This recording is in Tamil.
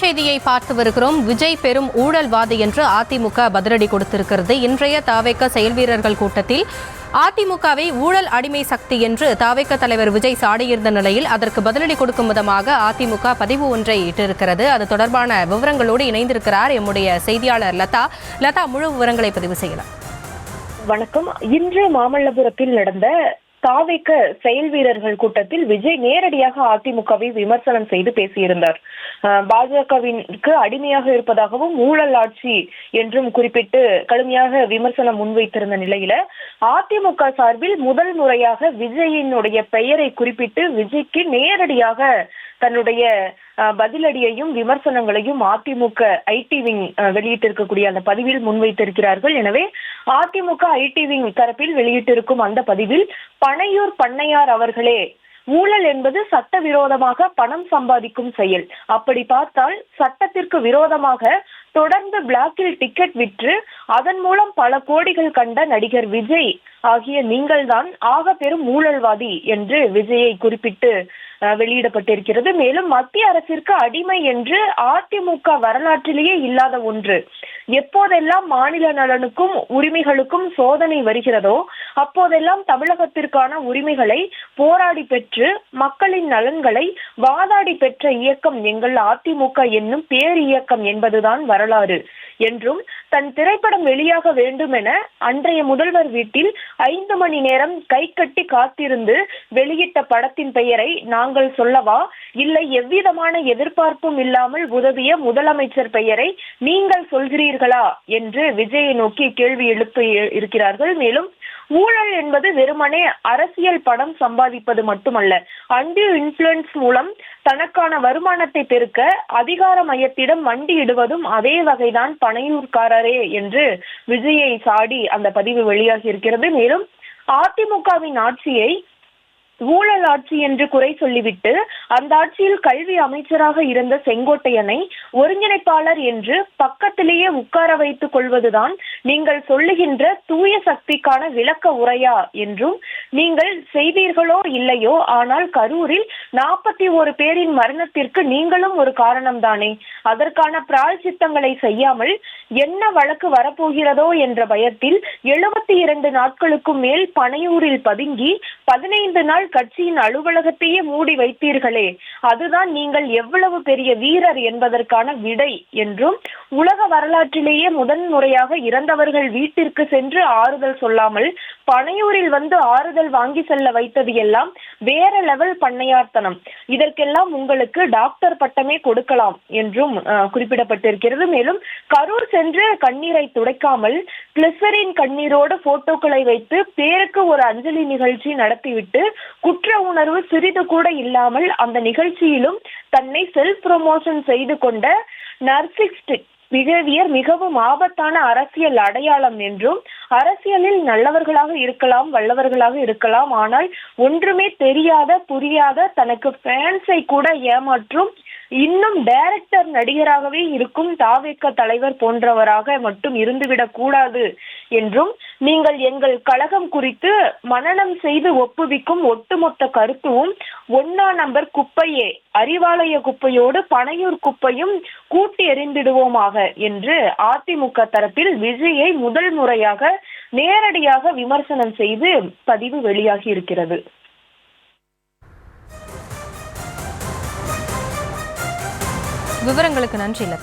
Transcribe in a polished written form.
செய்தியை பார்த்து வருகிறோம். விஜய் பெரும் ஊழல்வாதி என்று அதிமுக பதிலடி கொடுத்திருக்கிறது. இன்றைய தாவேக செயல்வீரர்கள் கூட்டத்தில் அதிமுகவை ஊழல் அடிமை சக்தி என்று தாவேக தலைவர் விஜய் சாடியிருந்த நிலையில் அதற்கு பதிலடி கொடுக்கும் விதமாக அதிமுக பதிவு ஒன்றை இட்டிருக்கிறது. அது தொடர்பான விவரங்களோடு இணைந்திருக்கிறார் எம்முடைய செய்தியாளர் லதா. முழு விவரங்களை பதிவு செய்யலாம். வணக்கம். இன்று மாமல்லபுரத்தில் நடந்த தாவேக செயல் வீரர்கள் கூட்டத்தில் விஜய் நேரடியாக அதிமுகவை விமர்சனம் செய்து பேசியிருந்தார். பாஜகவிற்கு அடிமையாக இருப்பதாகவும் ஊழல் ஆட்சி என்றும் குறிப்பிட்டு கடுமையாக விமர்சனம் முன்வைத்திருந்த நிலையில அதிமுக சார்பில் முதல் முறையாக விஜயினுடைய பெயரை குறிப்பிட்டு விஜய்க்கு நேரடியாக தன்னுடைய பதிலடியையும் விமர்சனங்களையும் அதிமுக ஐடி விங் வெளியிட்டிருக்கக்கூடிய அந்த பதிவில் முன்வைத்திருக்கிறார்கள். எனவே அதிமுக ஐடி விங் தரப்பில் வெளியிட்டிருக்கும் அந்த பதிவில் பனையூர் பண்ணையார் அவர்களே, ஊழல் என்பது சட்டவிரோதமாக பணம் சம்பாதிக்கும் செயல். அப்படி பார்த்தால் சட்டத்திற்கு விரோதமாக தொடர்ந்து பிளாக்கில் டிக்கெட் விற்று அதன் மூலம் பல கோடிகள் கண்ட நடிகர் விஜய் ஆகிய நீங்கள்தான் ஆக பெரும் ஊழல்வாதி என்று விஜயை குறிப்பிட்டு வெளியிடப்பட்டிருக்கிறது. மேலும் மத்திய அரசிற்கு அடிமை என்று அதிமுக வரலாற்றிலேயே இல்லாத ஒன்று. எப்போதெல்லாம் மாநில நலனுக்கும் உரிமைகளுக்கும் சோதனை வருகிறதோ அப்போதெல்லாம் தமிழகத்திற்கான உரிமைகளை போராடி பெற்று மக்களின் நலன்களை வாதாடி பெற்ற இயக்கம் எங்கள் அதிமுக என்னும் பேர் இயக்கம் என்பதுதான் வரலாறு என்றும், தன் திரைப்படம் வெளியாக வேண்டும் என அன்றைய முதல்வர் வீட்டில் 5 மணி நேரம் கை கட்டி காத்திருந்து வெளியிட்ட படத்தின் பெயரை நாங்கள் சொல்லவா, இல்லை எவ்விதமான எதிர்பார்ப்பும் இல்லாமல் உதவிய முதலமைச்சர் பெயரை நீங்கள் சொல்கிறீர்களா என்று விஜயை நோக்கி கேள்வி எழுப்பி இருக்கிறார்கள். மேலும் ஊழல் என்பது வெறுமனே அரசியல் பணம் சம்பாதிப்பது மட்டுமல்ல, அன்டியூ இன்ஃப்ளூயன்ஸ் மூலம் தனக்கான வருமானத்தை பெருக்க அதிகார மையத்திடம் மண்டியிடுவதும் அதே வகைதான் பனையூர்காரரே என்று விஜயை சாடி அந்த பதிவு வெளியாகி இருக்கிறது. மேலும் அதிமுகவின் ஆட்சியை ஊழல் ஆட்சி என்று குறை சொல்லிவிட்டு அந்த ஆட்சியில் கல்வி அமைச்சராக இருந்த செங்கோட்டையனை ஒருங்கிணைப்பாளர் என்று பக்கத்திலேயே உட்கார வைத்துக் கொள்வதுதான் நீங்கள் சொல்லுகின்ற தூய சக்திக்கான விளக்க உரையா என்றும், நீங்கள் செய்தீர்களோ இல்லையோ ஆனால் கரூரில் 41 பேரின் மரணத்திற்கு நீங்களும் ஒரு காரணம் தானே. அதற்கான பிராயச்சித்தங்களை செய்யாமல் என்ன வழக்கு வரப்போகிறதோ என்ற பயத்தில் 72 நாட்களுக்கும் மேல் பனையூரில் பதுங்கி 15 நாள் கட்சியின் அலுவலகத்தையே மூடி வைத்தீர்களே, அதுதான் நீங்கள் எவ்வளவு பெரிய வீரர் என்பதற்கான விடை என்றும், உலக வரலாற்றிலேயே முதன்முறையாக இறந்தவர்கள் வீட்டிற்கு சென்று ஆறுதல் சொல்லாமல் பனையூரில் வந்து ஆறுதல் வாங்கி செல்ல வைத்தது எல்லாம் வேற லெவல் பண்ணையார்த்தனம், இதற்கெல்லாம் உங்களுக்கு டாக்டர் பட்டமே கொடுக்கலாம் என்றும் குறிப்பிடப்பட்டிருக்கிறது. மேலும் கரூர் சென்று கண்ணீரை துடைக்காமல் கிளிசரின் கண்ணீரோடு போட்டோக்களை வைத்து பேருக்கு ஒரு அஞ்சலி நிகழ்ச்சி நடத்திவிட்டு குற்ற உணர்வு சிறிது கூட இல்லாமல் அந்த நிகழ்ச்சியிலும் தன்னை செல்ஃப் ப்ரமோஷன் செய்து கொண்ட நர்சிஸ்டிக் பிஹேவியர் மிகவும் ஆபத்தான அரசியல் அடையாளம் என்றும், அரசியலில் நல்லவர்களாக இருக்கலாம், வல்லவர்களாக இருக்கலாம், ஆனால் ஒன்றுமே தெரியாத புரியாத தனக்கு ஃபேன்ஸை கூட ஏமாற்றும் இன்னும் டைரக்டர் நடிகராகவே இருக்கும் தாவேக தலைவர் போன்றவராக மட்டும் இருந்துவிடக் கூடாது என்றும், நீங்கள் எங்கள் கழகம் குறித்து மனனம் செய்து ஒப்புவிக்கும் ஒட்டுமொத்த கருத்தும் 1 நம்பர் குப்பையே, அறிவாலய குப்பையோடு பனையூர் குப்பையும் கூட்டி எறிந்திடுவோமாக என்று அதிமுக தரப்பில் விஜயை முதல் முறையாக நேரடியாக விமர்சனம் செய்து பதிவு வெளியாகி இருக்கிறது. விவரங்களுக்கு நன்றி லதா.